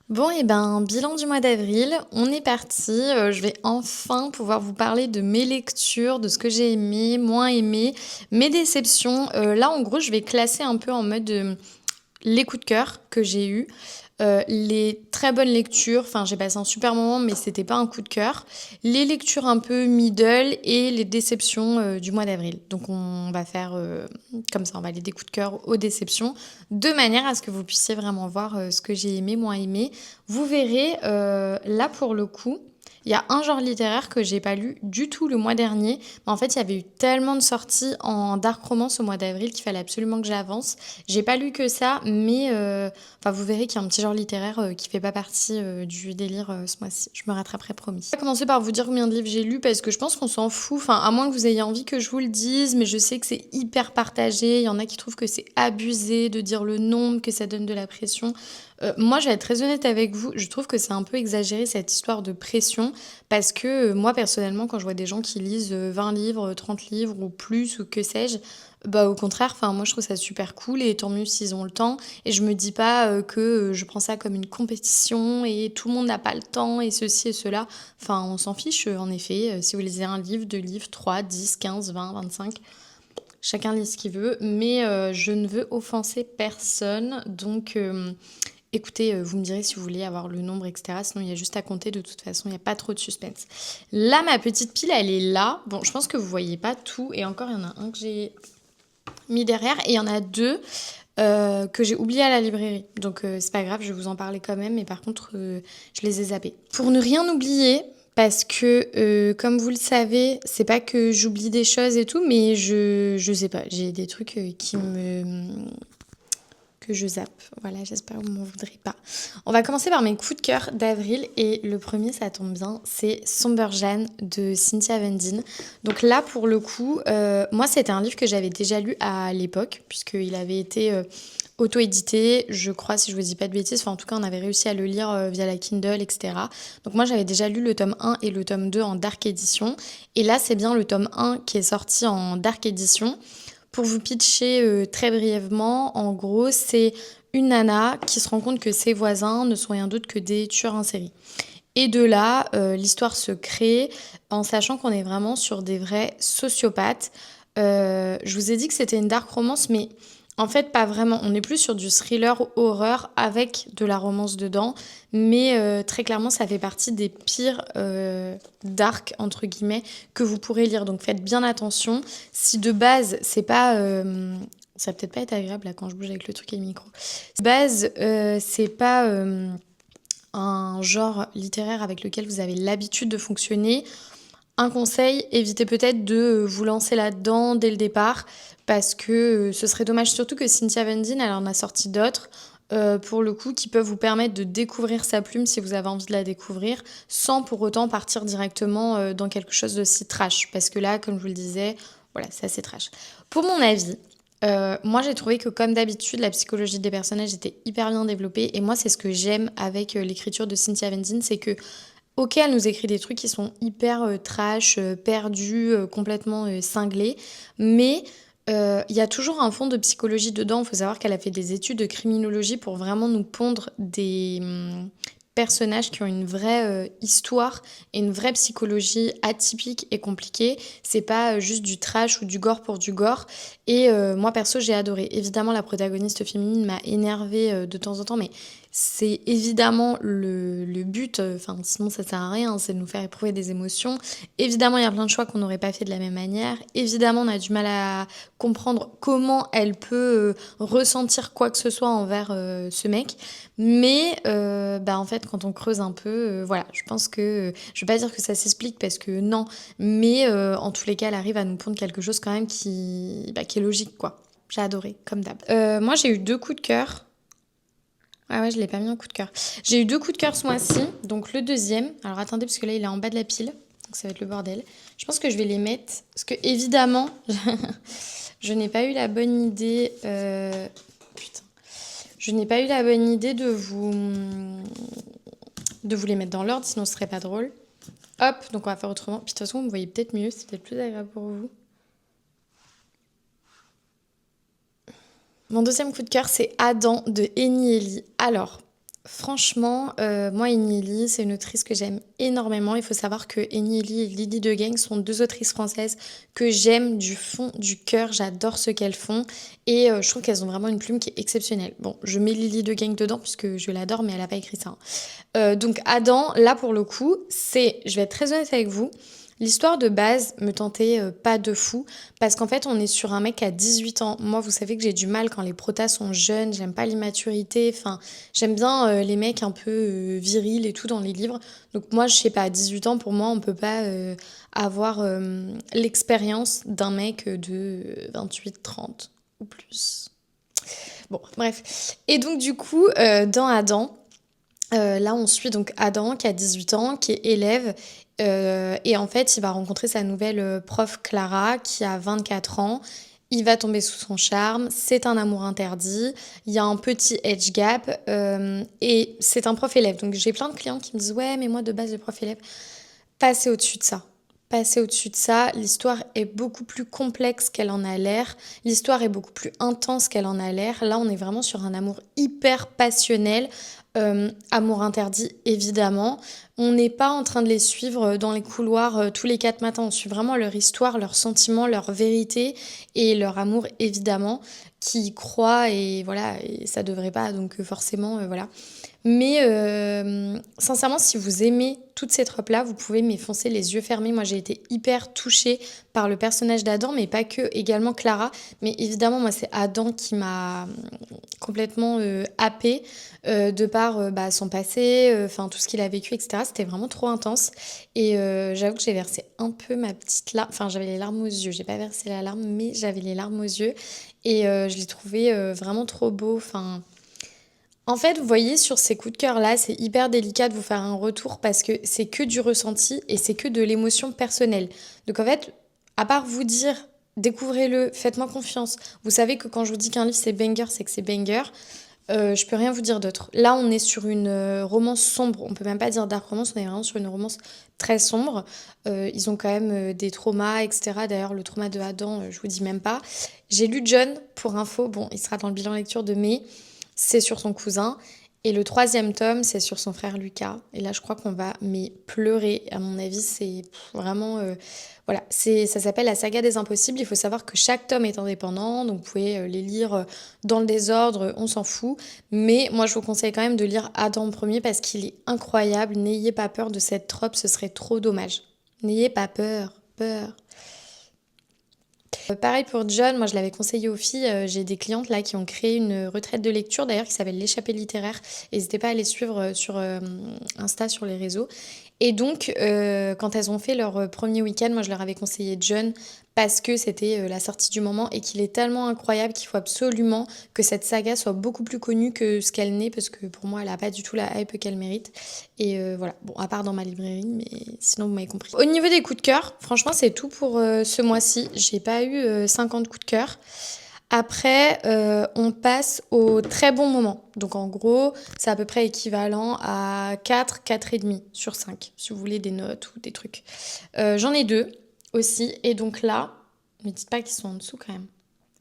Bon et ben, bilan du mois d'avril, on est parti. Je vais enfin pouvoir vous parler de mes lectures, de ce que j'ai aimé, moins aimé, mes déceptions. Là, en gros, je vais classer un peu en mode, les coups de cœur que j'ai eus, les très bonnes lectures, enfin j'ai passé un super moment mais c'était pas un coup de cœur, les lectures un peu middle et les déceptions du mois d'avril. Donc on va faire comme ça, on va aller des coups de cœur aux déceptions, de manière à ce que vous puissiez vraiment voir ce que j'ai aimé, moins aimé. Vous verrez, là pour le coup, il y a un genre littéraire que j'ai pas lu du tout le mois dernier. Mais en fait, il y avait eu tellement de sorties en dark romance au mois d'avril qu'il fallait absolument que j'avance. J'ai pas lu que ça, mais enfin, vous verrez qu'il y a un petit genre littéraire qui fait pas partie du délire ce mois-ci. Je me rattraperai promis. Je vais commencer par vous dire combien de livres j'ai lu parce que je pense qu'on s'en fout. Enfin, à moins que vous ayez envie que je vous le dise, mais je sais que c'est hyper partagé. Il y en a qui trouvent que c'est abusé de dire le nombre, que ça donne de la pression. Moi, je vais être très honnête avec vous. Je trouve que c'est un peu exagéré cette histoire de pression parce que moi, personnellement, quand je vois des gens qui lisent 20 livres, 30 livres ou plus ou que sais-je, bah au contraire, enfin moi je trouve ça super cool et tant mieux s'ils ont le temps et je me dis pas que je prends ça comme une compétition et tout le monde n'a pas le temps et ceci et cela. Enfin on s'en fiche en effet, si vous lisez un livre, deux livres, 3, 10, 15, 20, 25, chacun lit ce qu'il veut, mais je ne veux offenser personne donc écoutez, vous me direz si vous voulez avoir le nombre, etc. Sinon, il y a juste à compter. De toute façon, il n'y a pas trop de suspense. Là, ma petite pile, elle est là. Bon, je pense que vous voyez pas tout. Et encore, il y en a un que j'ai mis derrière. Et il y en a deux que j'ai oublié à la librairie. Donc, c'est pas grave, je vais vous en parler quand même. Mais par contre, je les ai zappés. Pour ne rien oublier, parce que, comme vous le savez, c'est pas que j'oublie des choses et tout, mais je sais pas. J'ai des trucs qui me que je zappe. Voilà, j'espère que vous m'en voudrez pas. On va commencer par mes coups de cœur d'avril et le premier, ça tombe bien, c'est Somber Jane de Cynthia Vendin. Donc là, pour le coup, moi, c'était un livre que j'avais déjà lu à l'époque, puisqu'il avait été auto-édité, je crois, si je vous dis pas de bêtises. Enfin, en tout cas, on avait réussi à le lire via la Kindle, etc. Donc moi, j'avais déjà lu le tome 1 et le tome 2 en Dark Edition. Et là, c'est bien le tome 1 qui est sorti en Dark Edition. Pour vous pitcher très brièvement, en gros, c'est une nana qui se rend compte que ses voisins ne sont rien d'autre que des tueurs en série. Et de là, l'histoire se crée en sachant qu'on est vraiment sur des vrais sociopathes. Je vous ai dit que c'était une dark romance, mais en fait, pas vraiment. On est plus sur du thriller horreur avec de la romance dedans. Mais très clairement, ça fait partie des pires dark, entre guillemets, que vous pourrez lire. Donc faites bien attention. Si de base, c'est pas... ça va peut-être pas être agréable là quand je bouge avec le truc et le micro. De base, c'est pas un genre littéraire avec lequel vous avez l'habitude de fonctionner, un conseil, évitez peut-être de vous lancer là-dedans dès le départ parce que ce serait dommage, surtout que Cynthia Vendin, elle en a sorti d'autres. Pour le coup, qui peuvent vous permettre de découvrir sa plume si vous avez envie de la découvrir, sans pour autant partir directement dans quelque chose d'aussi trash. Parce que là, comme je vous le disais, voilà, c'est assez trash. Pour mon avis, moi j'ai trouvé que comme d'habitude, la psychologie des personnages était hyper bien développée. Et moi, c'est ce que j'aime avec l'écriture de Cynthia Vendin, c'est que ok, elle nous écrit des trucs qui sont hyper trash, perdus, complètement cinglés, mais il y a toujours un fond de psychologie dedans. Il faut savoir qu'elle a fait des études de criminologie pour vraiment nous pondre des personnages qui ont une vraie histoire et une vraie psychologie atypique et compliquée. C'est pas juste du trash ou du gore pour du gore. Et moi perso, j'ai adoré. Évidemment, la protagoniste féminine m'a énervée de temps en temps, mais c'est évidemment le but, enfin sinon ça sert à rien, c'est de nous faire éprouver des émotions. Évidemment, il y a plein de choix qu'on n'aurait pas fait de la même manière. Évidemment, on a du mal à comprendre comment elle peut ressentir quoi que ce soit envers ce mec. Mais bah en fait, quand on creuse un peu, voilà, je pense que je vais pas dire que ça s'explique parce que non, mais en tous les cas, elle arrive à nous pondre quelque chose quand même qui est logique, quoi. J'ai adoré, comme d'hab. Moi, j'ai eu deux coups de cœur. Ah ouais, je l'ai pas mis en coup de cœur. J'ai eu deux coups de cœur ce mois-ci. Donc le deuxième, alors attendez, parce que là il est en bas de la pile. Donc ça va être le bordel. Je pense que je vais les mettre. Parce que évidemment, je n'ai pas eu la bonne idée. Putain. Je n'ai pas eu la bonne idée de vous les mettre dans l'ordre, sinon ce serait pas drôle. Hop, donc on va faire autrement. Puis de toute façon, vous me voyez peut-être mieux, c'est peut-être plus agréable pour vous. Mon deuxième coup de cœur, c'est Adam de Eni Eli. Alors, Franchement, moi Enny Lee, c'est une autrice que j'aime énormément. Il faut savoir que Enny Lee et Lily Degang sont 2 autrices françaises que j'aime du fond du cœur. J'adore ce qu'elles font et je trouve qu'elles ont vraiment une plume qui est exceptionnelle. Bon, je mets Lily Degang dedans puisque je l'adore, mais elle a pas écrit ça, hein. Donc Adam, là pour le coup, je vais être très honnête avec vous, l'histoire de base me tentait pas de fou, parce qu'en fait on est sur un mec à 18 ans. Moi vous savez que j'ai du mal quand les protas sont jeunes, j'aime pas l'immaturité, enfin j'aime bien les mecs un peu virils et tout dans les livres. Donc moi je sais pas, à 18 ans pour moi on peut pas avoir l'expérience d'un mec de 28-30 ou plus. Bon bref. Et donc du coup dans Adam... là, on suit donc Adam qui a 18 ans, qui est élève. Et en fait, il va rencontrer sa nouvelle prof Clara qui a 24 ans. Il va tomber sous son charme. C'est un amour interdit. Il y a un petit age gap. Et c'est un prof élève. Donc j'ai plein de clients qui me disent ouais, mais moi de base, le prof élève. Passez au-dessus de ça. Passez au-dessus de ça. L'histoire est beaucoup plus complexe qu'elle en a l'air. L'histoire est beaucoup plus intense qu'elle en a l'air. Là, on est vraiment sur un amour hyper passionnel. Amour interdit, évidemment. On n'est pas en train de les suivre dans les couloirs tous les 4 matins. On suit vraiment leur histoire, leurs sentiments, leur vérité et leur amour, évidemment, qui croient et voilà, et ça devrait pas, donc forcément, voilà. Mais sincèrement, si vous aimez toutes ces tropes-là, vous pouvez m'y foncer les yeux fermés. Moi, j'ai été hyper touchée par le personnage d'Adam, mais pas que, également Clara. Mais évidemment, moi, c'est Adam qui m'a complètement happée de par bah, son passé, enfin tout ce qu'il a vécu, etc. C'était vraiment trop intense. Et j'avoue que j'ai versé un peu ma petite larme. Enfin, j'avais les larmes aux yeux. J'ai pas versé la larme, mais j'avais les larmes aux yeux. Et je l'ai trouvé vraiment trop beau. Enfin. En fait, vous voyez, sur ces coups de cœur-là, c'est hyper délicat de vous faire un retour parce que c'est que du ressenti et c'est que de l'émotion personnelle. Donc en fait, à part vous dire, découvrez-le, faites-moi confiance. Vous savez que quand je vous dis qu'un livre c'est banger, c'est que c'est banger. Je peux rien vous dire d'autre. Là, on est sur une romance sombre. On peut même pas dire dark romance, on est vraiment sur une romance très sombre. Ils ont quand même des traumas, etc. D'ailleurs, le trauma de Adam, je vous dis même pas. J'ai lu John, pour info. Bon, il sera dans le bilan lecture de mai. C'est sur son cousin. Et le troisième tome, c'est sur son frère Lucas. Et là, je crois qu'on va mais pleurer. À mon avis, c'est vraiment... voilà, ça s'appelle La saga des impossibles. Il faut savoir que chaque tome est indépendant. Donc, vous pouvez les lire dans le désordre, on s'en fout. Mais moi, je vous conseille quand même de lire Adam en premier parce qu'il est incroyable. N'ayez pas peur de cette trope, ce serait trop dommage. N'ayez pas peur. Peur. Pareil pour John, moi je l'avais conseillé aux filles, j'ai des clientes là qui ont créé une retraite de lecture d'ailleurs qui s'appelle l'échappée littéraire. N'hésitez pas à les suivre sur Insta, sur les réseaux. Et donc quand elles ont fait leur premier week-end, moi je leur avais conseillé John parce que c'était la sortie du moment et qu'il est tellement incroyable qu'il faut absolument que cette saga soit beaucoup plus connue que ce qu'elle n'est parce que pour moi elle n'a pas du tout la hype qu'elle mérite. Et voilà, bon à part dans ma librairie, mais sinon vous m'avez compris. Au niveau des coups de cœur, franchement c'est tout pour ce mois-ci. J'ai pas eu 50 coups de cœur. Après, on passe au très bon moment. Donc en gros, c'est à peu près équivalent à 4, 4,5 sur 5, si vous voulez des notes ou des trucs. J'en ai deux aussi. Et donc là, ne me dites pas qu'ils sont en dessous quand même.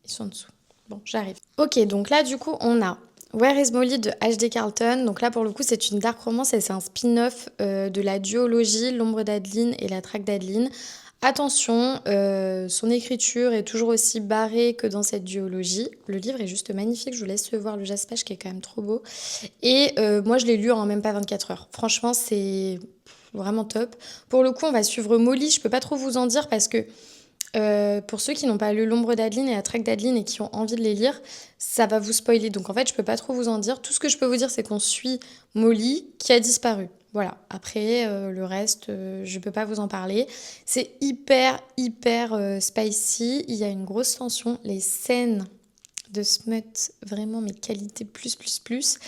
Ils sont en dessous. Bon, j'arrive. Ok, donc là du coup, on a Where is Molly de H.D. Carlton. Donc là, pour le coup, c'est une dark romance et c'est un spin-off de la duologie L'ombre d'Adeline et La traque d'Adeline. Attention, son écriture est toujours aussi barrée que dans cette duologie. Le livre est juste magnifique, je vous laisse voir le jaspage qui est quand même trop beau. Et moi, je l'ai lu en même pas 24 heures. Franchement, c'est vraiment top. Pour le coup, on va suivre Molly. Je peux pas trop vous en dire parce que pour ceux qui n'ont pas lu L'ombre d'Adeline et La traque d'Adeline et qui ont envie de les lire, ça va vous spoiler. Donc en fait, je peux pas trop vous en dire. Tout ce que je peux vous dire, c'est qu'on suit Molly qui a disparu. Voilà. Après, le reste, je peux pas vous en parler. C'est hyper, hyper spicy. Il y a une grosse tension. Les scènes de smut, vraiment mes qualités plus, plus, plus.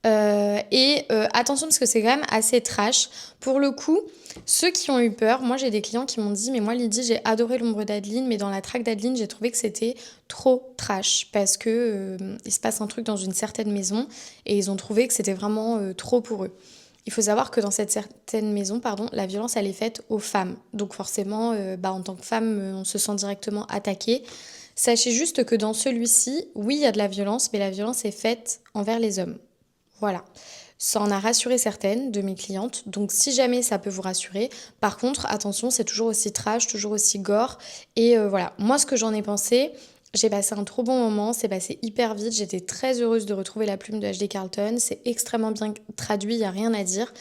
Et attention parce que c'est quand même assez trash. Pour le coup, ceux qui ont eu peur, moi j'ai des clients qui m'ont dit mais moi Lydie j'ai adoré L'ombre d'Adeline mais dans la traque d'Adeline j'ai trouvé que c'était trop trash parce que il se passe un truc dans une certaine maison et ils ont trouvé que c'était vraiment trop pour eux. Il faut savoir que dans cette certaine maison, pardon, la violence elle est faite aux femmes. Donc forcément, bah, en tant que femme, on se sent directement attaqué. Sachez juste que dans celui-ci, oui, il y a de la violence, mais la violence est faite envers les hommes. Voilà. Ça en a rassuré certaines de mes clientes, donc si jamais ça peut vous rassurer. Par contre, attention, c'est toujours aussi trash, toujours aussi gore. Et voilà, moi ce que j'en ai pensé, j'ai passé un trop bon moment, c'est passé hyper vite, j'étais très heureuse de retrouver la plume de H.D. Carlton, c'est extrêmement bien traduit, il n'y a rien à dire.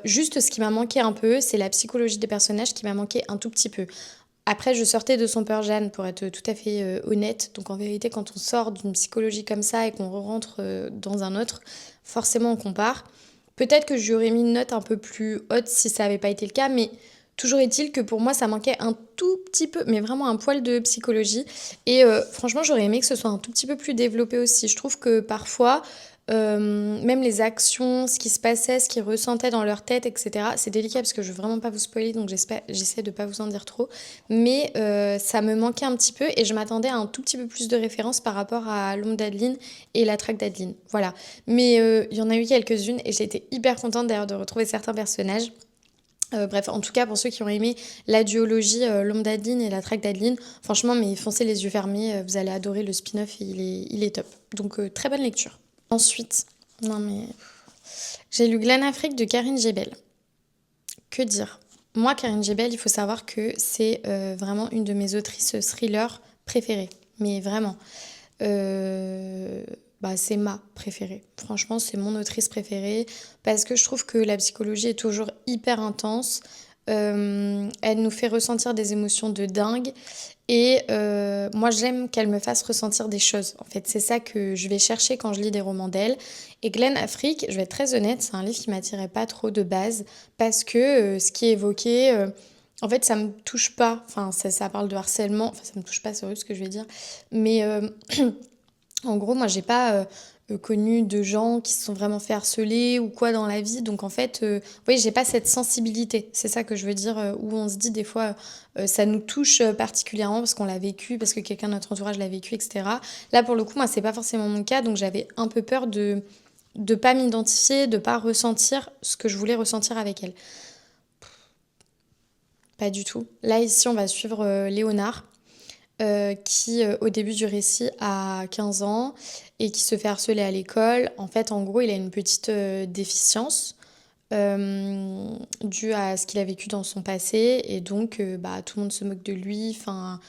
Juste ce qui m'a manqué un peu, c'est la psychologie des personnages qui m'a manqué un tout petit peu. Après, je sortais de son peur Jeanne pour être tout à fait honnête. Donc en vérité, quand on sort d'une psychologie comme ça et qu'on rentre dans un autre, forcément on compare. Peut-être que j'aurais mis une note un peu plus haute si ça n'avait pas été le cas, mais toujours est-il que pour moi, ça manquait un tout petit peu, mais vraiment un poil de psychologie. Et franchement, j'aurais aimé que ce soit un tout petit peu plus développé aussi. Je trouve que parfois, même les actions, ce qui se passait, ce qu'ils ressentaient dans leur tête, etc. C'est délicat parce que je veux vraiment pas vous spoiler, donc j'essaie de pas vous en dire trop. Mais ça me manquait un petit peu et je m'attendais à un tout petit peu plus de références par rapport à L'ombre d'Adeline et La traque d'Adeline. Voilà. Mais il y en a eu quelques-unes et j'ai été hyper contente d'ailleurs de retrouver certains personnages. Bref, en tout cas, pour ceux qui ont aimé la duologie L'ombre d'Adeline et La traque d'Adeline, franchement, mais foncez les yeux fermés, vous allez adorer le spin-off, il est top. Donc, très bonne lecture. Ensuite, non mais j'ai lu Glen Afrique de Karine Jebel. Que dire? Moi, Karine Jebel, il faut savoir que c'est vraiment une de mes autrices thriller préférées. Mais vraiment. Euh, Bah, c'est ma préférée. Franchement, c'est mon autrice préférée parce que je trouve que la psychologie est toujours hyper intense. Elle nous fait ressentir des émotions de dingue. Et moi, j'aime qu'elle me fasse ressentir des choses. En fait, c'est ça que je vais chercher quand je lis des romans d'elle. Et Glen Afrique, je vais être très honnête, c'est un livre qui m'attirait pas trop de base parce que ce qui est évoqué, en fait, ça me touche pas. Enfin, ça parle de harcèlement. Enfin, ça me touche pas, c'est horrible ce que je vais dire. Mais en gros, moi, j'ai pas connu de gens qui se sont vraiment fait harceler ou quoi dans la vie. Donc, en fait, oui, j'ai pas cette sensibilité. C'est ça que je veux dire, où on se dit des fois, ça nous touche particulièrement parce qu'on l'a vécu, parce que quelqu'un de notre entourage l'a vécu, etc. Là, pour le coup, moi, c'est pas forcément mon cas. Donc, j'avais un peu peur de pas m'identifier, de pas ressentir ce que je voulais ressentir avec elle. Pas du tout. Là, ici, on va suivre Léonard qui, au début du récit, a 15 ans et qui se fait harceler à l'école. En fait, en gros, il a une petite déficience due à ce qu'il a vécu dans son passé. Et donc, bah, tout le monde se moque de lui. Enfin,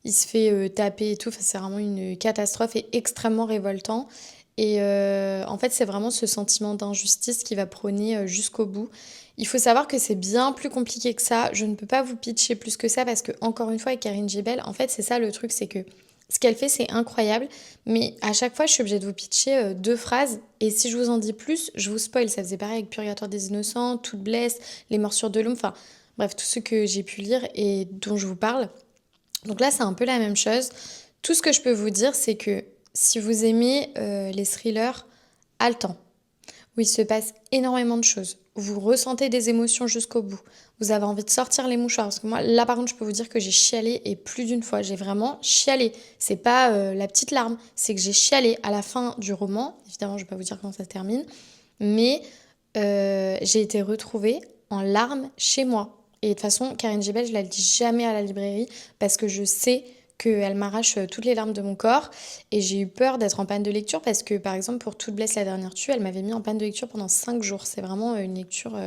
il se fait taper et tout. Enfin, c'est vraiment une catastrophe et extrêmement révoltant. Et en fait, c'est vraiment ce sentiment d'injustice qui va prôner jusqu'au bout. Il faut savoir que c'est bien plus compliqué que ça. Je ne peux pas vous pitcher plus que ça parce que, encore une fois, avec Karine Gébel, en fait, c'est ça le truc, c'est que ce qu'elle fait, c'est incroyable. Mais à chaque fois, je suis obligée de vous pitcher deux phrases. Et si je vous en dis plus, je vous spoil. Ça faisait pareil avec Purgatoire des Innocents, Toute Blesse, Les Morsures de l'Homme. Enfin, bref, tout ce que j'ai pu lire et dont je vous parle. Donc là, c'est un peu la même chose. Tout ce que je peux vous dire, c'est que si vous aimez les thrillers haletants, où il se passe énormément de choses, où vous ressentez des émotions jusqu'au bout, vous avez envie de sortir les mouchoirs, parce que moi, là par contre, je peux vous dire que j'ai chialé, et plus d'une fois, j'ai vraiment chialé. C'est pas la petite larme, c'est que j'ai chialé à la fin du roman. Évidemment, je vais pas vous dire comment ça se termine, mais j'ai été retrouvée en larmes chez moi. Et de toute façon, Karine Gébel, je la dis jamais à la librairie parce que je sais qu'elle m'arrache toutes les larmes de mon corps. Et j'ai eu peur d'être en panne de lecture parce que, par exemple, pour Toute Blesse, la dernière tue, elle m'avait mis en panne de lecture pendant 5 jours. C'est vraiment une lecture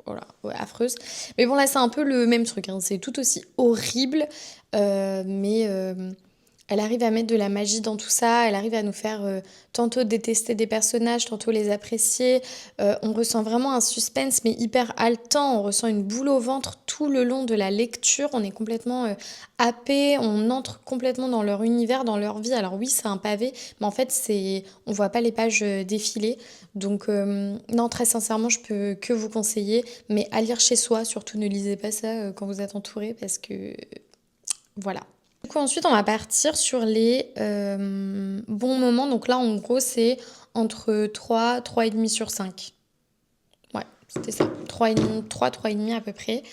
voilà, ouais, affreuse. Mais bon, là, c'est un peu le même truc, hein. C'est tout aussi horrible, mais elle arrive à mettre de la magie dans tout ça, elle arrive à nous faire tantôt détester des personnages, tantôt les apprécier. On ressent vraiment un suspense, mais hyper haletant. On ressent une boule au ventre tout le long de la lecture. On est complètement happé, on entre complètement dans leur univers, dans leur vie. Alors oui, c'est un pavé, mais en fait, on voit pas les pages défiler. Donc non, très sincèrement, je peux que vous conseiller, mais à lire chez soi. Surtout, ne lisez pas ça quand vous êtes entouré, parce que voilà. Du coup, ensuite, on va partir sur les bons moments. Donc là, en gros, c'est entre 3 3,5 sur 5. Ouais, c'était ça. 3,5, 3,5 à peu près.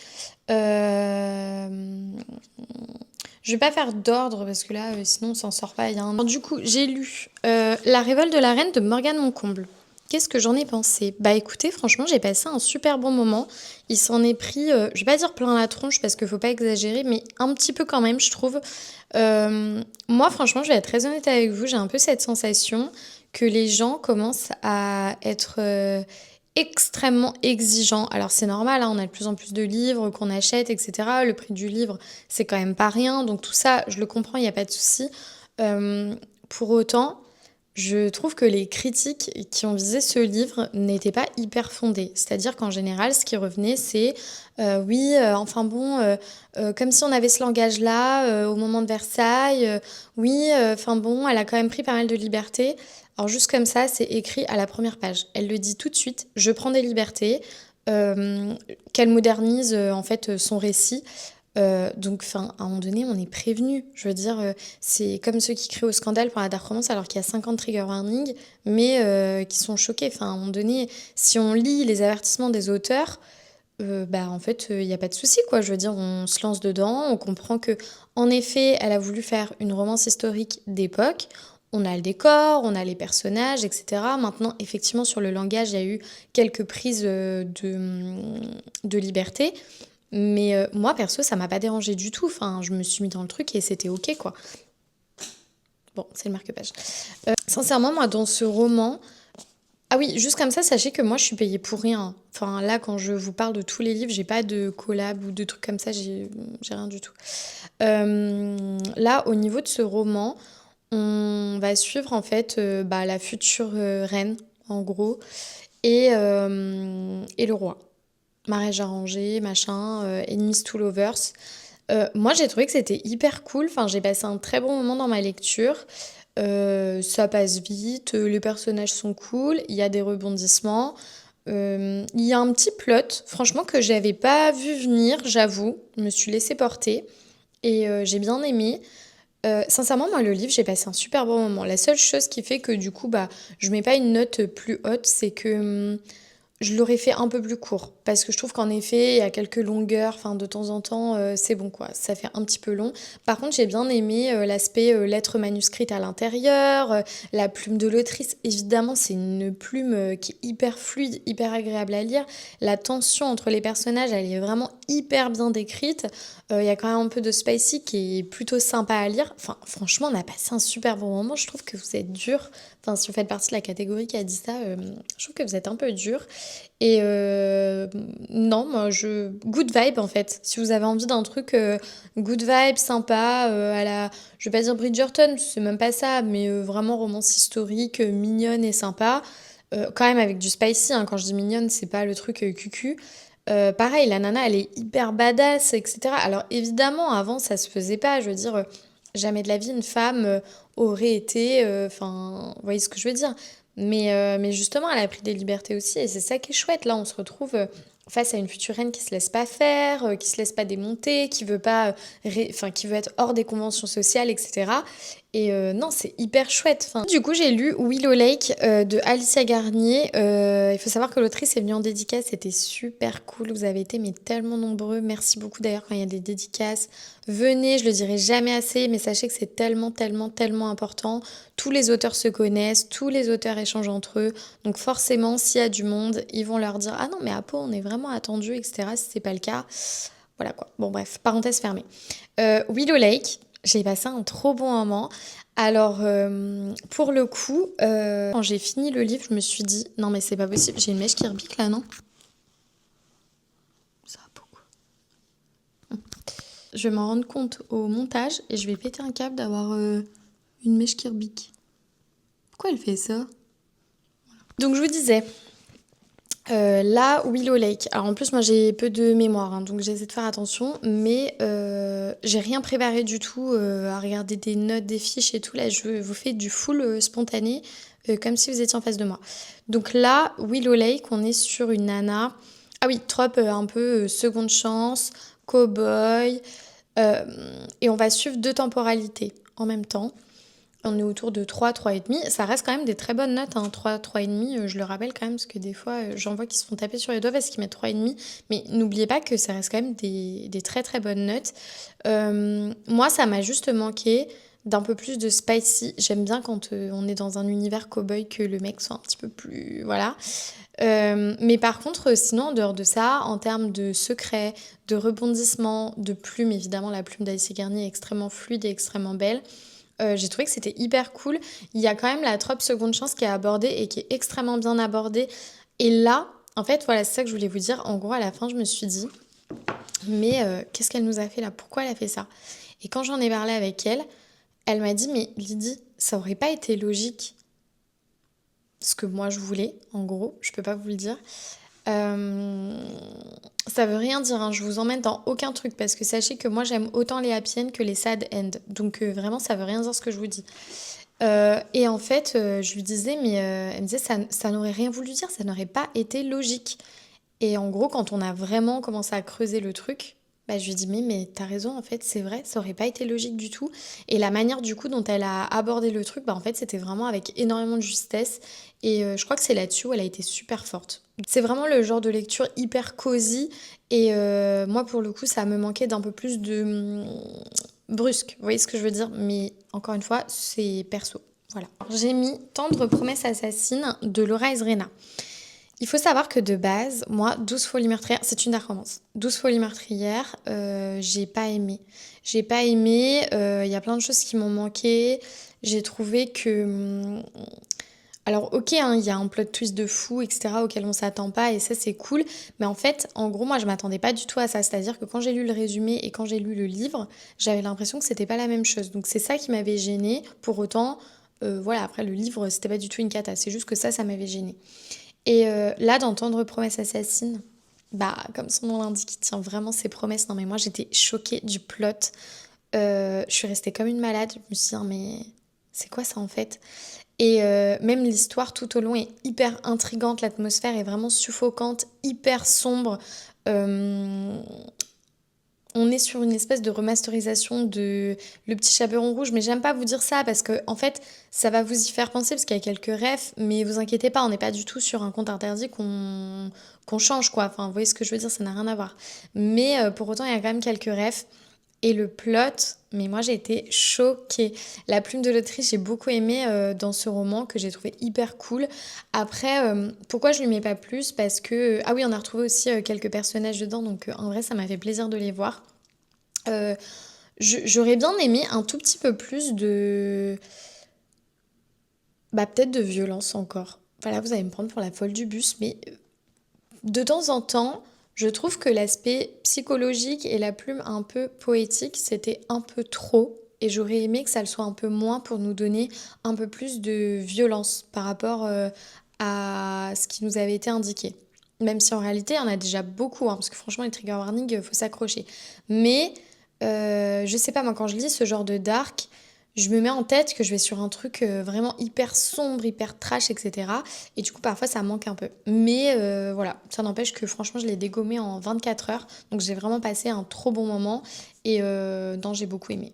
Euh, Je vais pas faire d'ordre parce que là, sinon, on s'en sort pas. Alors, du coup, j'ai lu La Révolte de la Reine de Morgane Moncomble. Qu'est-ce que j'en ai pensé? Bah écoutez, franchement, j'ai passé un super bon moment. Il s'en est pris, je vais pas dire plein la tronche parce qu'il faut pas exagérer, mais un petit peu quand même, je trouve. Moi, franchement, je vais être très honnête avec vous, j'ai un peu cette sensation que les gens commencent à être extrêmement exigeants. Alors c'est normal, hein, on a de plus en plus de livres qu'on achète, etc. Le prix du livre, c'est quand même pas rien. Donc tout ça, je le comprends, il n'y a pas de souci. Euh, pour autant, je trouve que les critiques qui ont visé ce livre n'étaient pas hyper fondées. C'est-à-dire qu'en général, ce qui revenait, c'est oui, enfin bon, comme si on avait ce langage-là au moment de Versailles. Oui, enfin bon, elle a quand même pris pas mal de libertés. Alors juste comme ça, c'est écrit à la première page. Elle le dit tout de suite, je prends des libertés, euh, qu'elle modernise en fait son récit. Donc, enfin, à un moment donné, on est prévenu. Je veux dire, c'est comme ceux qui crient au scandale pour la dark romance alors qu'il y a 50 trigger warnings, mais qui sont choqués. Enfin, à un moment donné, si on lit les avertissements des auteurs, bah en fait, il n'y a pas de souci, quoi. Je veux dire, on se lance dedans, on comprend que, en effet, elle a voulu faire une romance historique d'époque. On a le décor, on a les personnages, etc. Maintenant, effectivement, sur le langage, il y a eu quelques prises de liberté. Mais moi, perso, ça m'a pas dérangé du tout. Enfin, je me suis mis dans le truc et c'était ok, quoi. Bon, c'est le marque-page. Sincèrement, moi, dans ce roman... Ah oui, juste comme ça, sachez que moi, je suis payée pour rien. Enfin, là, quand je vous parle de tous les livres, j'ai pas de collab ou de trucs comme ça, j'ai rien du tout. Là, au niveau de ce roman, on va suivre en fait bah, la future reine, en gros, et le roi. Mariage arrangé, machin, enemies to lovers. Moi, j'ai trouvé que c'était hyper cool. Enfin, j'ai passé un très bon moment dans ma lecture. Ça passe vite, les personnages sont cool, il y a des rebondissements. Il y a un petit plot, franchement, que j'avais pas vu venir, j'avoue. Je me suis laissée porter et j'ai bien aimé. Sincèrement, moi, le livre, j'ai passé un super bon moment. La seule chose qui fait que du coup, bah, je mets pas une note plus haute, c'est que je l'aurais fait un peu plus court parce que je trouve qu'en effet, il y a quelques longueurs, enfin de temps en temps, c'est bon quoi, ça fait un petit peu long. Par contre, j'ai bien aimé l'aspect lettre manuscrite à l'intérieur, la plume de l'autrice. Évidemment, c'est une plume qui est hyper fluide, hyper agréable à lire. La tension entre les personnages, elle est vraiment hyper bien décrite. Il y a quand même un peu de spicy qui est plutôt sympa à lire. Enfin, franchement, on a passé un super bon moment. Je trouve que vous êtes dur. Enfin, si vous faites partie de la catégorie qui a dit ça, je trouve que vous êtes un peu dur. Et non, moi, good vibe en fait. Si vous avez envie d'un truc good vibe, sympa, à la. Je vais pas dire Bridgerton, c'est même pas ça, mais vraiment romance historique, mignonne et sympa. Quand même avec du spicy, hein. Quand je dis mignonne, c'est pas le truc cucu. Pareil, la nana, elle est hyper badass, etc. Alors évidemment, avant, ça se faisait pas. Je veux dire, jamais de la vie, une femme aurait été... Enfin, vous voyez ce que je veux dire. Mais justement, elle a pris des libertés aussi, et c'est ça qui est chouette. Là, on se retrouve face à une future reine qui se laisse pas faire, qui se laisse pas démonter, qui veut pas, enfin, qui veut être hors des conventions sociales, etc. Et non, c'est hyper chouette. Enfin, du coup, j'ai lu Willow Lake de Alicia Garnier. Il faut savoir que l'autrice est venue en dédicace, c'était super cool. Vous avez été mais tellement nombreux. Merci beaucoup d'ailleurs quand il y a des dédicaces. Venez, je le dirai jamais assez, mais sachez que c'est tellement, tellement, tellement important. Tous les auteurs se connaissent, tous les auteurs échangent entre eux. Donc forcément, s'il y a du monde, ils vont leur dire ah non mais à Pau on est vraiment attendu, etc. Si c'est pas le cas, voilà quoi. Bon bref, parenthèse fermée. Willow Lake, j'ai passé un trop bon moment. Alors, pour le coup, quand j'ai fini le livre, je me suis dit, non mais c'est pas possible, j'ai une mèche qui repique là, non? Ça va beaucoup. Je vais m'en rendre compte au montage et je vais péter un câble d'avoir une mèche qui repique. Pourquoi elle fait ça? Donc je vous disais, là, Willow Lake. Alors en plus, moi j'ai peu de mémoire, hein, donc j'essaie de faire attention, mais j'ai rien préparé du tout à regarder des notes, des fiches et tout. Là, je vous fais du full spontané, comme si vous étiez en face de moi. Donc là, Willow Lake, on est sur une nana. Ah oui, trope un peu seconde chance, cow-boy, euh, et on va suivre deux temporalités en même temps. On est autour de 3, 3,5. Ça reste quand même des très bonnes notes, hein. 3, 3,5, je le rappelle quand même, parce que des fois, j'en vois qui se font taper sur les doigts parce qu'ils mettent 3,5. Mais n'oubliez pas que ça reste quand même des très très bonnes notes. Moi, ça m'a juste manqué d'un peu plus de spicy. J'aime bien quand on est dans un univers cow-boy que le mec soit un petit peu plus... Voilà. Mais par contre, sinon, en dehors de ça, en termes de secret, de rebondissement, de plumes, évidemment, la plume d'Alice Garnier est extrêmement fluide et extrêmement belle. J'ai trouvé que c'était hyper cool. Il y a quand même la trope seconde chance qui est abordée et qui est extrêmement bien abordée. Et là, en fait, voilà, c'est ça que je voulais vous dire. En gros, à la fin, je me suis dit, mais qu'est-ce qu'elle nous a fait là? Pourquoi elle a fait ça? Et quand j'en ai parlé avec elle, elle m'a dit, mais Lydie, ça aurait pas été logique ce que moi je voulais, en gros, je peux pas vous le dire. Euh, Ça veut rien dire, hein, je vous emmène dans aucun truc parce que sachez que moi j'aime autant les happy end que les sad end. Donc vraiment ça veut rien dire ce que je vous dis. Et en fait, je lui disais, mais elle me disait, ça n'aurait rien voulu dire, ça n'aurait pas été logique. Et en gros, quand on a vraiment commencé à creuser le truc, bah, je lui dis, mais t'as raison, en fait, c'est vrai, ça aurait pas été logique du tout. Et la manière du coup dont elle a abordé le truc, bah, en fait, c'était vraiment avec énormément de justesse. Et je crois que c'est là-dessus où elle a été super forte. C'est vraiment le genre de lecture hyper cosy. Et moi, pour le coup, ça me manquait d'un peu plus de brusque. Vous voyez ce que je veux dire? Mais encore une fois, c'est perso. Voilà. J'ai mis Tendre promesse assassine de Laura Ezrena. Il faut savoir que de base, moi, 12 folies meurtrières, c'est une dark romance. 12 folies meurtrières, j'ai pas aimé. J'ai pas aimé, il y a plein de choses qui m'ont manqué. J'ai trouvé que... Alors ok, hein, il y a un plot twist de fou, etc., auquel on s'attend pas, et ça c'est cool. Mais en fait, en gros, moi je m'attendais pas du tout à ça. C'est-à-dire que quand j'ai lu le résumé et quand j'ai lu le livre, j'avais l'impression que c'était pas la même chose. Donc c'est ça qui m'avait gênée. Pour autant, voilà, après le livre, c'était pas du tout une cata. C'est juste que ça m'avait gênée. Et là, d'entendre Promesse assassine, bah, comme son nom l'indique, il tient vraiment ses promesses. Non, mais moi, j'étais choquée du plot. Je suis restée comme une malade. Je me suis dit, non, mais c'est quoi ça en fait? Et même l'histoire tout au long est hyper intrigante. L'atmosphère est vraiment suffocante, hyper sombre. Euh, on est sur une espèce de remasterisation de Le Petit Chaperon Rouge, mais j'aime pas vous dire ça parce que en fait, ça va vous y faire penser parce qu'il y a quelques refs, mais vous inquiétez pas, on n'est pas du tout sur un compte interdit qu'on change quoi. Enfin, vous voyez ce que je veux dire, ça n'a rien à voir. Mais pour autant, il y a quand même quelques refs. Et le plot, mais moi j'ai été choquée. La plume de l'autrice, j'ai beaucoup aimé dans ce roman que j'ai trouvé hyper cool. Après, pourquoi je lui mets pas plus? Parce que, ah oui, on a retrouvé aussi quelques personnages dedans, donc en vrai, ça m'a fait plaisir de les voir. Euh, J'aurais bien aimé un tout petit peu plus de... Bah peut-être de violence encore. Voilà, vous allez me prendre pour la folle du bus, mais de temps en temps, je trouve que l'aspect psychologique et la plume un peu poétique, c'était un peu trop. Et j'aurais aimé que ça le soit un peu moins pour nous donner un peu plus de violence par rapport à ce qui nous avait été indiqué. Même si en réalité, il y en a déjà beaucoup, hein, parce que franchement, les trigger warnings, il faut s'accrocher. Mais je sais pas, moi, quand je lis ce genre de dark, je me mets en tête que je vais sur un truc vraiment hyper sombre, hyper trash, etc. Et du coup, parfois, ça manque un peu. Mais voilà, ça n'empêche que franchement, je l'ai dégommé en 24 heures. Donc, j'ai vraiment passé un trop bon moment et dont j'ai beaucoup aimé.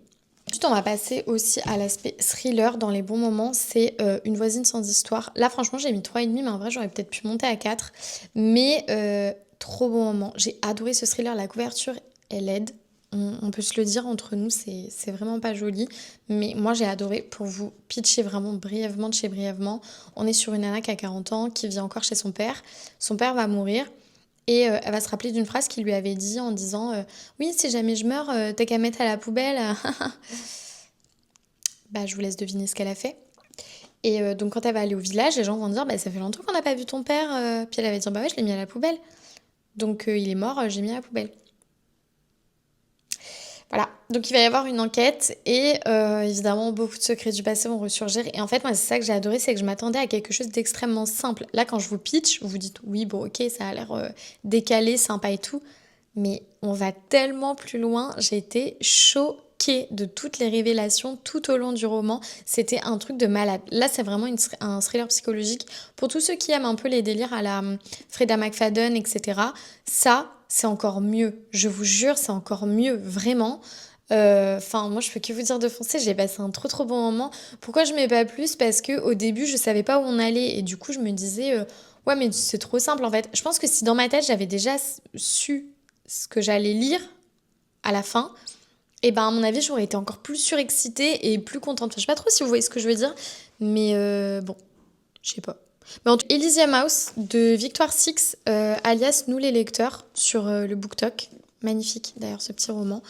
Ensuite, on va passer aussi à l'aspect thriller dans les bons moments. C'est Une voisine sans histoire. Là, franchement, j'ai mis 3,5, mais en vrai, j'aurais peut-être pu monter à 4. Mais trop bon moment. J'ai adoré ce thriller. La couverture est laide. On peut se le dire entre nous, c'est vraiment pas joli. Mais moi, j'ai adoré. Pour vous pitcher vraiment brièvement de chez brièvement, on est sur une nana qui a 40 ans, qui vit encore chez son père. Son père va mourir. Et elle va se rappeler d'une phrase qu'il lui avait dit en disant oui, si jamais je meurs, t'as qu'à mettre à la poubelle. Bah, je vous laisse deviner ce qu'elle a fait. Et donc, quand elle va aller au village, les gens vont dire bah, ça fait longtemps qu'on n'a pas vu ton père. Puis elle va dire bah ouais, je l'ai mis à la poubelle. Donc, il est mort, j'ai mis à la poubelle. Voilà, donc il va y avoir une enquête et évidemment beaucoup de secrets du passé vont ressurgir. Et en fait, moi, c'est ça que j'ai adoré, c'est que je m'attendais à quelque chose d'extrêmement simple. Là, quand je vous pitch, vous vous dites oui, bon, ok, ça a l'air décalé, sympa et tout. Mais on va tellement plus loin. J'ai été choquée de toutes les révélations tout au long du roman. C'était un truc de malade. Là, c'est vraiment un thriller psychologique. Pour tous ceux qui aiment un peu les délires à la Freda McFadden, etc., ça, c'est encore mieux. Je vous jure, c'est encore mieux, vraiment. Enfin, moi, je peux que vous dire de foncer. J'ai passé un trop trop bon moment. Pourquoi je mets pas plus? Parce que au début, je savais pas où on allait et du coup, je me disais, ouais, mais c'est trop simple en fait. Je pense que si dans ma tête, j'avais déjà su ce que j'allais lire à la fin, et ben à mon avis, j'aurais été encore plus surexcitée et plus contente. Enfin, je sais pas trop si vous voyez ce que je veux dire, mais bon, je sais pas. Mais en tout cas, Elysium House de Victoire Six, alias Nous les lecteurs, sur le BookTok. Magnifique d'ailleurs ce petit roman.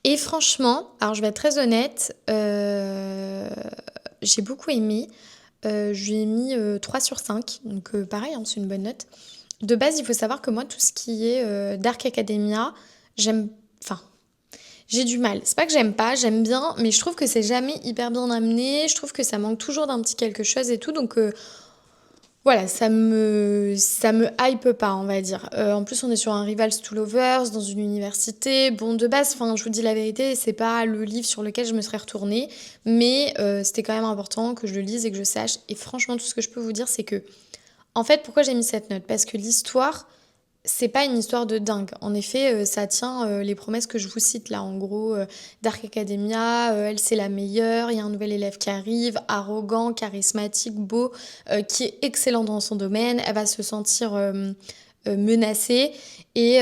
Et franchement, alors je vais être très honnête, j'ai beaucoup aimé. Je lui ai mis 3 sur 5, donc pareil, hein, c'est une bonne note. De base, il faut savoir que moi, tout ce qui est Dark Academia, j'aime... Enfin, j'ai du mal. C'est pas que j'aime pas, j'aime bien, mais je trouve que c'est jamais hyper bien amené. Je trouve que ça manque toujours d'un petit quelque chose et tout. Donc voilà, ça me hype pas, on va dire. En plus, on est sur un Rivals to Lovers, dans une université. Bon, de base, enfin, je vous dis la vérité, c'est pas le livre sur lequel je me serais retournée. Mais c'était quand même important que je le lise et que je sache. Et franchement, tout ce que je peux vous dire, c'est que... En fait, pourquoi j'ai mis cette note? Parce que l'histoire, c'est pas une histoire de dingue. En effet, ça tient les promesses que je vous cite là. En gros, Dark Academia, elle c'est la meilleure, il y a un nouvel élève qui arrive, arrogant, charismatique, beau, qui est excellent dans son domaine. Elle va se sentir menacée et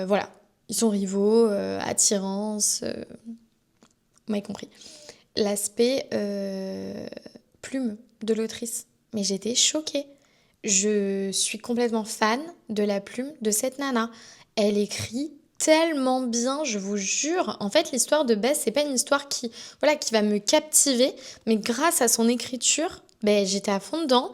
voilà. Ils sont rivaux, attirance, vous m'avez compris. L'aspect plume de l'autrice. Mais j'étais choquée. Je suis complètement fan de la plume de cette nana. Elle écrit tellement bien, je vous jure. En fait, l'histoire de Bess, c'est pas une histoire qui va me captiver, mais grâce à son écriture, ben, j'étais à fond dedans.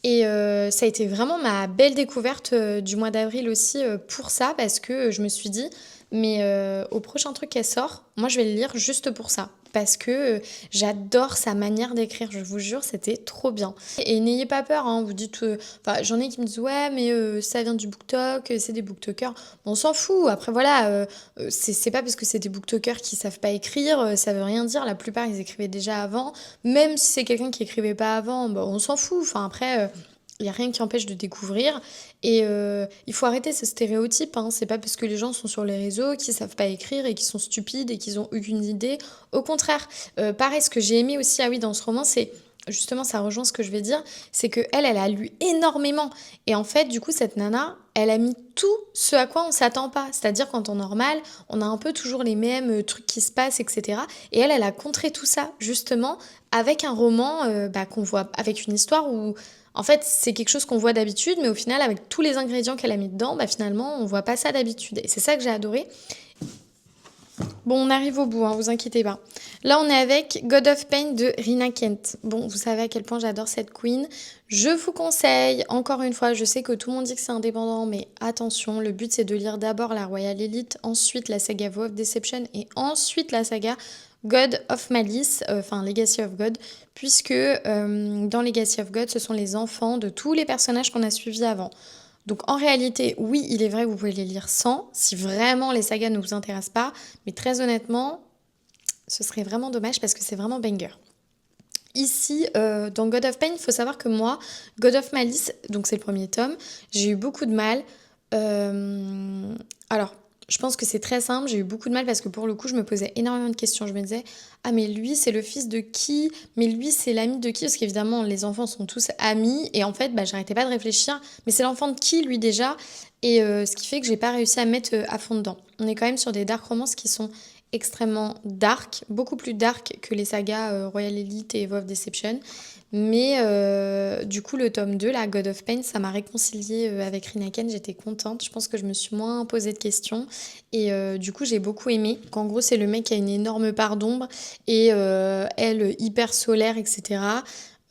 Et ça a été vraiment ma belle découverte du mois d'avril aussi pour ça, parce que je me suis dit, mais au prochain truc qu'elle sort, moi je vais le lire juste pour ça. Parce que j'adore sa manière d'écrire, je vous jure, c'était trop bien. Et n'ayez pas peur, hein, vous dites, enfin j'en ai qui me disent ouais mais ça vient du BookTok, c'est des BookTokers. Bon, on s'en fout, après voilà, c'est pas parce que c'est des BookTokers qui savent pas écrire, ça veut rien dire, la plupart ils écrivaient déjà avant. Même si c'est quelqu'un qui écrivait pas avant, bah, on s'en fout, enfin après... il n'y a rien qui empêche de découvrir. Et il faut arrêter ce stéréotype. Hein. C'est pas parce que les gens sont sur les réseaux qu'ils savent pas écrire et qu'ils sont stupides et qu'ils ont aucune idée. Au contraire, pareil, ce que j'ai aimé aussi, ah oui, dans ce roman, c'est justement, ça rejoint ce que je vais dire, c'est que elle a lu énormément. Et en fait, du coup, cette nana, elle a mis tout ce à quoi on s'attend pas. C'est-à-dire qu'en temps normal, on a un peu toujours les mêmes trucs qui se passent, etc. Et elle a contré tout ça, justement, avec un roman bah, qu'on voit, avec une histoire où en fait, c'est quelque chose qu'on voit d'habitude, mais au final, avec tous les ingrédients qu'elle a mis dedans, bah finalement, on voit pas ça d'habitude. Et c'est ça que j'ai adoré. Bon, on arrive au bout, hein, vous inquiétez pas. Là, on est avec God of Pain de Rina Kent. Bon, vous savez à quel point j'adore cette queen. Je vous conseille, encore une fois, je sais que tout le monde dit que c'est indépendant, mais attention, le but c'est de lire d'abord la Royal Elite, ensuite la saga Vow of Deception et ensuite la saga God of Malice, enfin Legacy of God, puisque dans Legacy of God, ce sont les enfants de tous les personnages qu'on a suivis avant. Donc en réalité, oui, il est vrai que vous pouvez les lire sans, si vraiment les sagas ne vous intéressent pas, mais très honnêtement, ce serait vraiment dommage parce que c'est vraiment banger. Ici, dans God of Pain, il faut savoir que moi, God of Malice, donc c'est le premier tome, j'ai eu beaucoup de mal. Alors, je pense que c'est très simple, j'ai eu beaucoup de mal parce que pour le coup, je me posais énormément de questions. Je me disais, ah mais lui, c'est le fils de qui? Mais lui, c'est l'ami de qui? Parce qu'évidemment, les enfants sont tous amis. Et en fait, bah, j'arrêtais pas de réfléchir, mais c'est l'enfant de qui, lui, déjà? Et ce qui fait que j'ai pas réussi à me mettre à fond dedans. On est quand même sur des dark romances qui sont extrêmement dark, beaucoup plus dark que les sagas Royal Elite et Vow of Deception. Mais du coup, le tome 2, la God of Pain, ça m'a réconciliée avec Rinaken, j'étais contente. Je pense que je me suis moins posé de questions. Et du coup, j'ai beaucoup aimé. Qu'en gros, c'est le mec qui a une énorme part d'ombre et elle, hyper solaire, etc.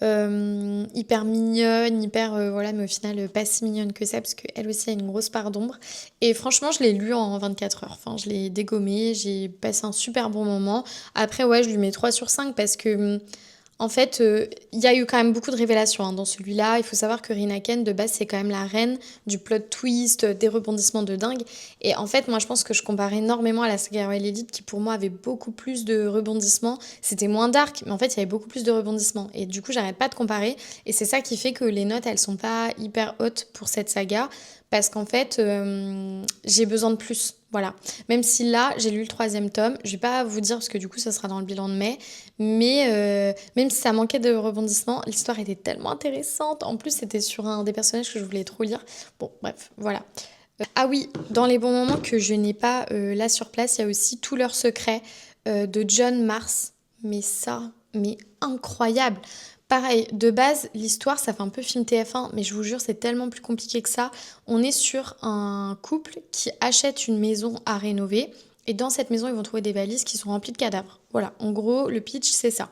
Hyper mignonne, hyper voilà, mais au final pas si mignonne que ça parce qu'elle aussi a une grosse part d'ombre. Et franchement, je l'ai lu en 24 heures. Enfin, je l'ai dégommé, j'ai passé un super bon moment. Après, ouais, je lui mets 3 sur 5 parce que en fait, il y a eu quand même beaucoup de révélations hein, dans celui-là. Il faut savoir que Rina Ken, de base, c'est quand même la reine du plot twist, des rebondissements de dingue. Et en fait, moi, je pense que je compare énormément à la saga Royal Elite, qui pour moi avait beaucoup plus de rebondissements. C'était moins dark, mais en fait, il y avait beaucoup plus de rebondissements. Et du coup, j'arrête pas de comparer. Et c'est ça qui fait que les notes, elles sont pas hyper hautes pour cette saga. Parce qu'en fait, j'ai besoin de plus. Voilà. Même si là, j'ai lu le troisième tome, je vais pas vous dire parce que du coup, ça sera dans le bilan de mai, mais même si ça manquait de rebondissement, l'histoire était tellement intéressante. En plus, c'était sur un des personnages que je voulais trop lire. Bon, bref, voilà. Ah oui, dans les bons moments que je n'ai pas là sur place, il y a aussi Tous leurs secrets de John Mars. Mais ça, mais incroyable. Pareil, de base, l'histoire, ça fait un peu film TF1, mais je vous jure, c'est tellement plus compliqué que ça. On est sur un couple qui achète une maison à rénover. Et dans cette maison, ils vont trouver des valises qui sont remplies de cadavres. Voilà, en gros, le pitch, c'est ça.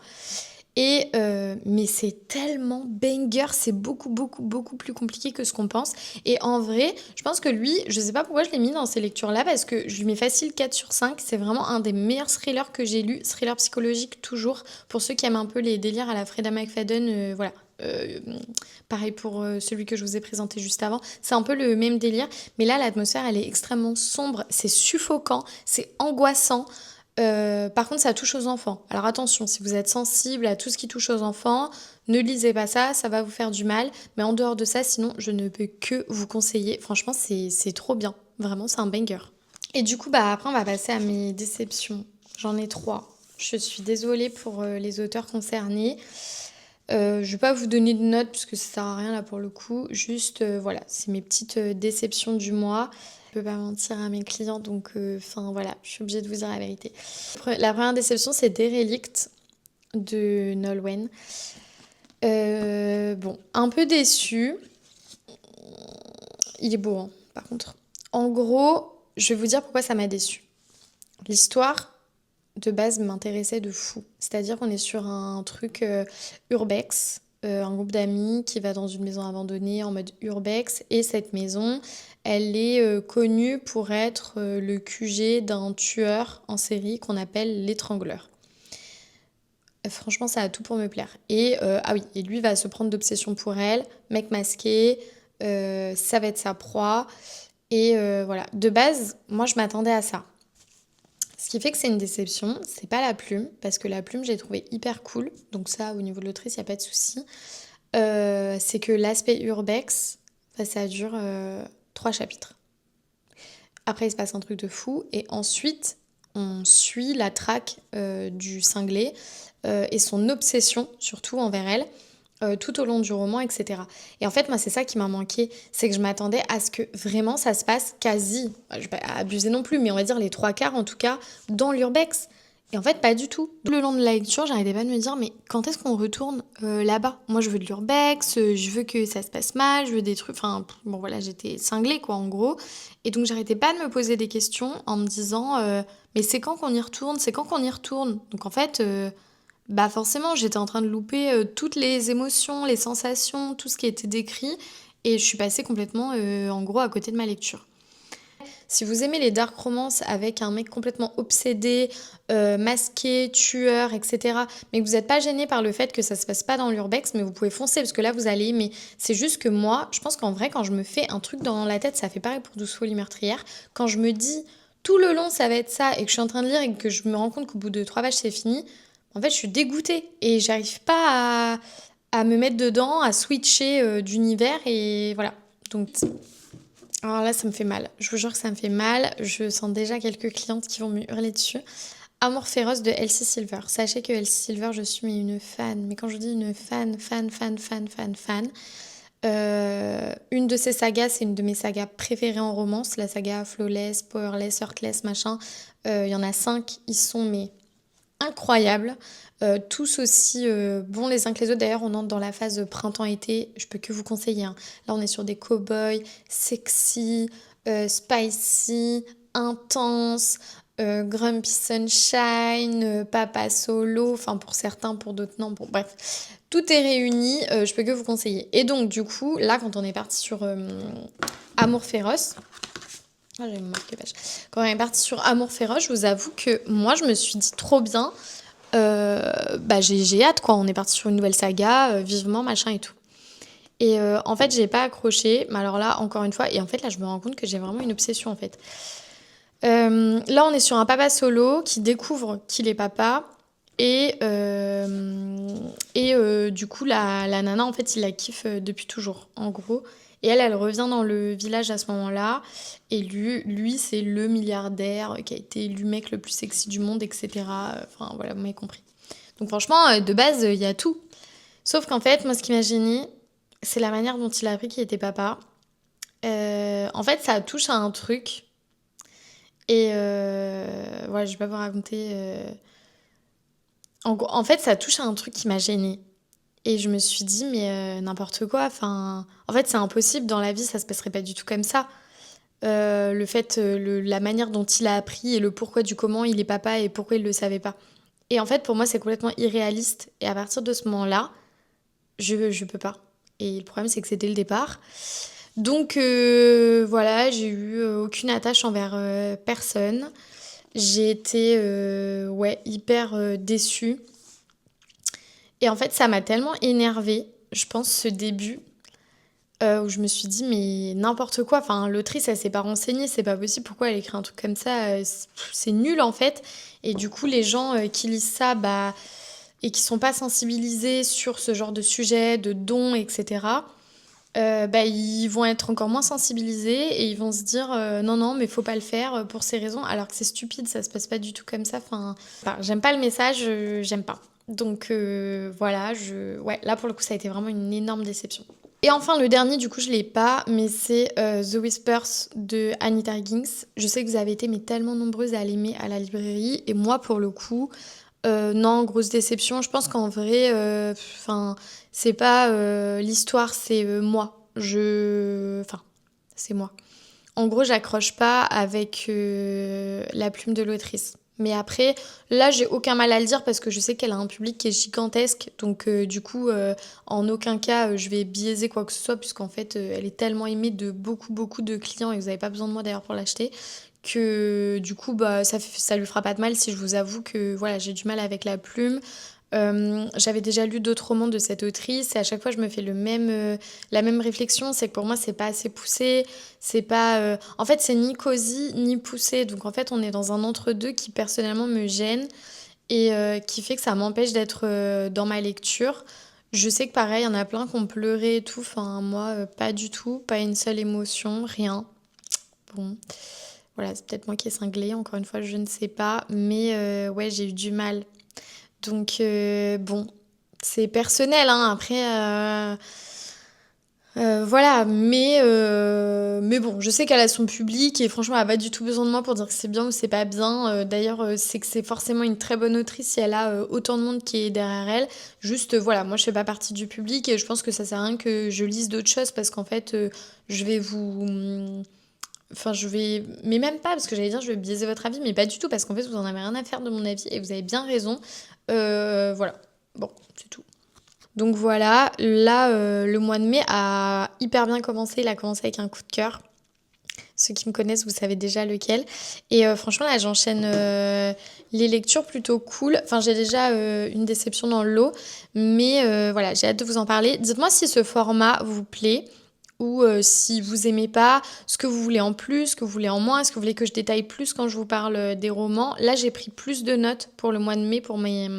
Mais c'est tellement banger, c'est beaucoup, beaucoup, beaucoup plus compliqué que ce qu'on pense. Et en vrai, je pense que lui, je sais pas pourquoi je l'ai mis dans ces lectures-là, parce que je lui mets facile 4 sur 5. C'est vraiment un des meilleurs thrillers que j'ai lu, thriller psychologique toujours, pour ceux qui aiment un peu les délires à la Freda McFadden, voilà. Euh, Pareil pour celui que je vous ai présenté juste avant. C'est un peu le même délire, mais là, l'atmosphère, elle est extrêmement sombre, c'est suffocant, c'est angoissant. Par contre, ça touche aux enfants. Alors attention, si vous êtes sensible à tout ce qui touche aux enfants, ne lisez pas ça, ça va vous faire du mal. Mais en dehors de ça, sinon, je ne peux que vous conseiller. Franchement, c'est trop bien. Vraiment, c'est un banger. Et du coup, bah après, on va passer à mes déceptions. J'en ai 3. Je suis désolée pour les auteurs concernés. Je vais pas vous donner de notes puisque ça sert à rien là pour le coup. Juste, voilà, c'est mes petites déceptions du mois. Je peux pas mentir à mes clients, donc enfin voilà, je suis obligée de vous dire la vérité. La première déception, c'est Derelict de Nolwenn. Bon, un peu déçue. Il est beau, hein, par contre. En gros, je vais vous dire pourquoi ça m'a déçue. L'histoire de base m'intéressait de fou. C'est-à-dire qu'on est sur un truc urbex, un groupe d'amis qui va dans une maison abandonnée en mode urbex. Et cette maison, elle est connue pour être le QG d'un tueur en série qu'on appelle l'étrangleur. Franchement, ça a tout pour me plaire. Ah oui, et lui va se prendre d'obsession pour elle, mec masqué, ça va être sa proie. Voilà, de base, moi je m'attendais à ça. Ce qui fait que c'est une déception, c'est pas la plume, parce que la plume, j'ai trouvé hyper cool. Donc ça, au niveau de l'autrice, il n'y a pas de souci. C'est que l'aspect urbex, ça dure 3 chapitres. Après, il se passe un truc de fou. Et ensuite, on suit la traque du cinglé et son obsession, surtout envers elle, tout au long du roman, etc. Et en fait, moi, c'est ça qui m'a manqué. C'est que je m'attendais à ce que vraiment ça se passe quasi, je vais pas abuser non plus, mais on va dire les 3 quarts en tout cas, dans l'urbex. Et en fait, pas du tout. Le long de la lecture, j'arrêtais pas de me dire, mais quand est-ce qu'on retourne là-bas? Moi, je veux de l'urbex, je veux que ça se passe mal, je veux des trucs. Enfin, bon, voilà, j'étais cinglée, quoi, en gros. Et donc, j'arrêtais pas de me poser des questions en me disant, mais c'est quand qu'on y retourne? C'est quand qu'on y retourne? Donc, en fait, bah forcément, j'étais en train de louper toutes les émotions, les sensations, tout ce qui était décrit. Et je suis passée complètement, en gros, à côté de ma lecture. Si vous aimez les dark romances avec un mec complètement obsédé, masqué, tueur, etc., mais que vous n'êtes pas gêné par le fait que ça se passe pas dans l'urbex, mais vous pouvez foncer parce que là vous allez aimer. C'est juste que moi, je pense qu'en vrai, quand je me fais un truc dans la tête, ça fait pareil pour Douce folie meurtrière. Quand je me dis tout le long ça va être ça et que je suis en train de lire et que je me rends compte qu'au bout de 3 pages c'est fini, en fait je suis dégoûtée et j'arrive pas à me mettre dedans, à switcher d'univers et voilà. Donc alors là, ça me fait mal. Je vous jure que ça me fait mal. Je sens déjà quelques clientes qui vont me hurler dessus. Amour féroce de Elsie Silver. Sachez que Elsie Silver, je suis une fan. Mais quand je dis une fan, fan, fan, fan, fan, fan, une de ses sagas, c'est une de mes sagas préférées en romance. La saga Flawless, Powerless, Heartless, machin. Il y en a 5. Ils sont mais incroyables. Tous aussi bons les uns que les autres. D'ailleurs, on entre dans la phase printemps-été. Je peux que vous conseiller, hein. Là, on est sur des cow-boys sexy, spicy, intense, grumpy sunshine, papa solo. Enfin, pour certains, pour d'autres, non. Bon, bref. Tout est réuni. Je peux que vous conseiller. Et donc, du coup, là, quand on est parti sur Amour féroce. Ah, j'avais marqué page. Quand on est parti sur Amour féroce, je vous avoue que moi, je me suis dit trop bien. Bah j'ai hâte quoi, on est parti sur une nouvelle saga, vivement machin et tout. En fait j'ai pas accroché, mais alors là encore une fois, et en fait là je me rends compte que j'ai vraiment une obsession en fait. Là on est sur un papa solo qui découvre qu'il est papa du coup la nana en fait il la kiffe depuis toujours en gros. Et elle revient dans le village à ce moment-là. Et lui c'est le milliardaire qui a été élu mec le plus sexy du monde, etc. Enfin voilà, vous m'avez compris. Donc franchement, de base, il y a tout. Sauf qu'en fait, moi ce qui m'a gêné, c'est la manière dont il a appris qu'il était papa. En fait, ça touche à un truc. Voilà, je vais pas vous raconter. En fait, ça touche à un truc qui m'a gênée. Et je me suis dit, mais n'importe quoi, enfin, en fait, c'est impossible dans la vie, ça se passerait pas du tout comme ça. Le fait, la manière dont il a appris et le pourquoi du comment il est papa et pourquoi il le savait pas. Et en fait, pour moi, c'est complètement irréaliste. Et à partir de ce moment-là, je peux pas. Et le problème, c'est que c'était le départ. Donc voilà, j'ai eu aucune attache envers personne. J'ai été ouais, hyper déçue. Et en fait, ça m'a tellement énervée, je pense, ce début, où je me suis dit, mais n'importe quoi. Enfin, l'autrice, elle s'est pas renseignée, c'est pas possible. Pourquoi elle écrit un truc comme ça? C'est nul, en fait. Et du coup, les gens qui lisent ça, bah, et qui sont pas sensibilisés sur ce genre de sujet, de dons, etc., bah, ils vont être encore moins sensibilisés et ils vont se dire non, non, mais faut pas le faire pour ces raisons, alors que c'est stupide, ça se passe pas du tout comme ça. Enfin, j'aime pas le message, j'aime pas. Donc voilà, ouais, là pour le coup, ça a été vraiment une énorme déception. Et enfin, le dernier, du coup, je l'ai pas, mais c'est The Whispers de Anita Higgins. Je sais que vous avez été mais tellement nombreuses à l'aimer à la librairie, et moi, pour le coup, non, grosse déception. Je pense qu'en vrai, enfin, c'est pas l'histoire, c'est moi. Enfin, c'est moi. En gros, j'accroche pas avec la plume de l'autrice. Mais après, là, j'ai aucun mal à le dire parce que je sais qu'elle a un public qui est gigantesque. Donc, du coup, en aucun cas, je vais biaiser quoi que ce soit, puisqu'en fait, elle est tellement aimée de beaucoup, beaucoup de clients, et vous n'avez pas besoin de moi d'ailleurs pour l'acheter, que du coup, bah, ça lui fera pas de mal si je vous avoue que voilà, j'ai du mal avec la plume. J'avais déjà lu d'autres romans de cette autrice et à chaque fois je me fais la même réflexion, c'est que pour moi c'est pas assez poussé, c'est pas... En fait c'est ni cosy ni poussé, donc en fait on est dans un entre-deux qui personnellement me gêne et qui fait que ça m'empêche d'être dans ma lecture. Je sais que pareil, il y en a plein qui ont pleuré et tout, enfin moi pas du tout, pas une seule émotion, rien. Bon, voilà, c'est peut-être moi qui ai cinglé, encore une fois je ne sais pas, mais ouais j'ai eu du mal. Donc, bon, c'est personnel, hein, après, voilà, mais bon, je sais qu'elle a son public et franchement, elle a pas du tout besoin de moi pour dire que c'est bien ou c'est pas bien. D'ailleurs, c'est que c'est forcément une très bonne autrice si elle a autant de monde qui est derrière elle. Juste, voilà, moi, je fais pas partie du public et je pense que ça sert à rien que je lise d'autres choses parce qu'en fait, je vais vous... Enfin, je vais... Mais même pas, parce que j'allais dire, je vais biaiser votre avis, mais pas du tout, parce qu'en fait, vous en avez rien à faire de mon avis, et vous avez bien raison. Voilà. Bon, c'est tout. Donc voilà, là, le mois de mai a hyper bien commencé. Il a commencé avec un coup de cœur. Ceux qui me connaissent, vous savez déjà lequel. Et franchement, là, j'enchaîne les lectures plutôt cool. Enfin, j'ai déjà une déception dans le lot, mais voilà, j'ai hâte de vous en parler. Dites-moi si ce format vous plaît ou si vous aimez pas, ce que vous voulez en plus, ce que vous voulez en moins, est-ce que vous voulez que je détaille plus quand je vous parle des romans. Là, j'ai pris plus de notes pour le mois de mai pour mes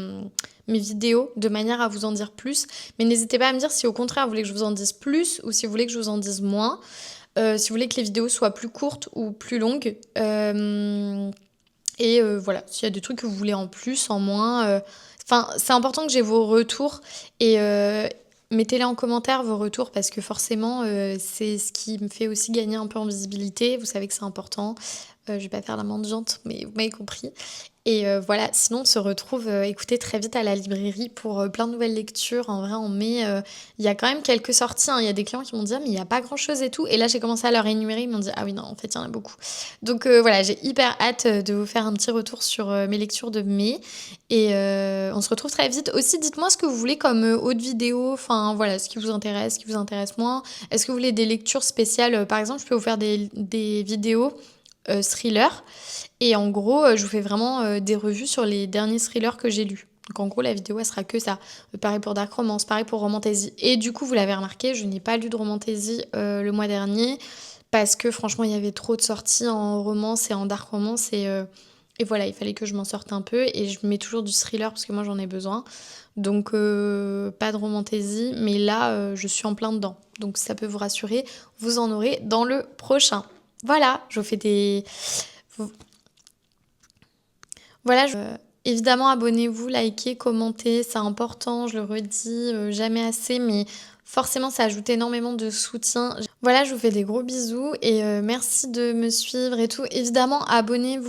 vidéos, de manière à vous en dire plus. Mais n'hésitez pas à me dire si au contraire vous voulez que je vous en dise plus ou si vous voulez que je vous en dise moins. Si vous voulez que les vidéos soient plus courtes ou plus longues. Et voilà, s'il y a des trucs que vous voulez en plus, en moins. Enfin, c'est important que j'ai vos retours et mettez-les en commentaire vos retours parce que forcément, c'est ce qui me fait aussi gagner un peu en visibilité. Vous savez que c'est important. Je vais pas faire la mendiante, mais vous m'avez compris. Et voilà, sinon on se retrouve, écoutez, très vite à la librairie pour plein de nouvelles lectures. En vrai, en mai, il y a quand même quelques sorties, hein. Il y a des clients qui m'ont dit, ah, mais il n'y a pas grand-chose et tout. Et là, j'ai commencé à leur énumérer. Ils m'ont dit, ah oui, non, en fait, il y en a beaucoup. Donc voilà, j'ai hyper hâte de vous faire un petit retour sur mes lectures de mai. Et on se retrouve très vite. Aussi, dites-moi ce que vous voulez comme autre vidéo. Enfin, voilà, ce qui vous intéresse, ce qui vous intéresse moins. Est-ce que vous voulez des lectures spéciales? Par exemple, je peux vous faire des vidéos thriller. Et en gros, je vous fais vraiment des revues sur les derniers thrillers que j'ai lus. Donc en gros, la vidéo, elle sera que ça. Pareil pour Dark Romance, pareil pour Romantasy. Et du coup, vous l'avez remarqué, je n'ai pas lu de Romantasy le mois dernier parce que franchement, il y avait trop de sorties en romance et en Dark Romance. Et voilà, il fallait que je m'en sorte un peu. Et je mets toujours du thriller parce que moi, j'en ai besoin. Donc pas de Romantasy. Mais là, je suis en plein dedans. Donc si ça peut vous rassurer, vous en aurez dans le prochain. Voilà, je vous fais des... Voilà, évidemment, abonnez-vous, likez, commentez, c'est important, je le redis jamais assez, mais forcément, ça ajoute énormément de soutien. Voilà, je vous fais des gros bisous et merci de me suivre et tout. Évidemment, abonnez-vous.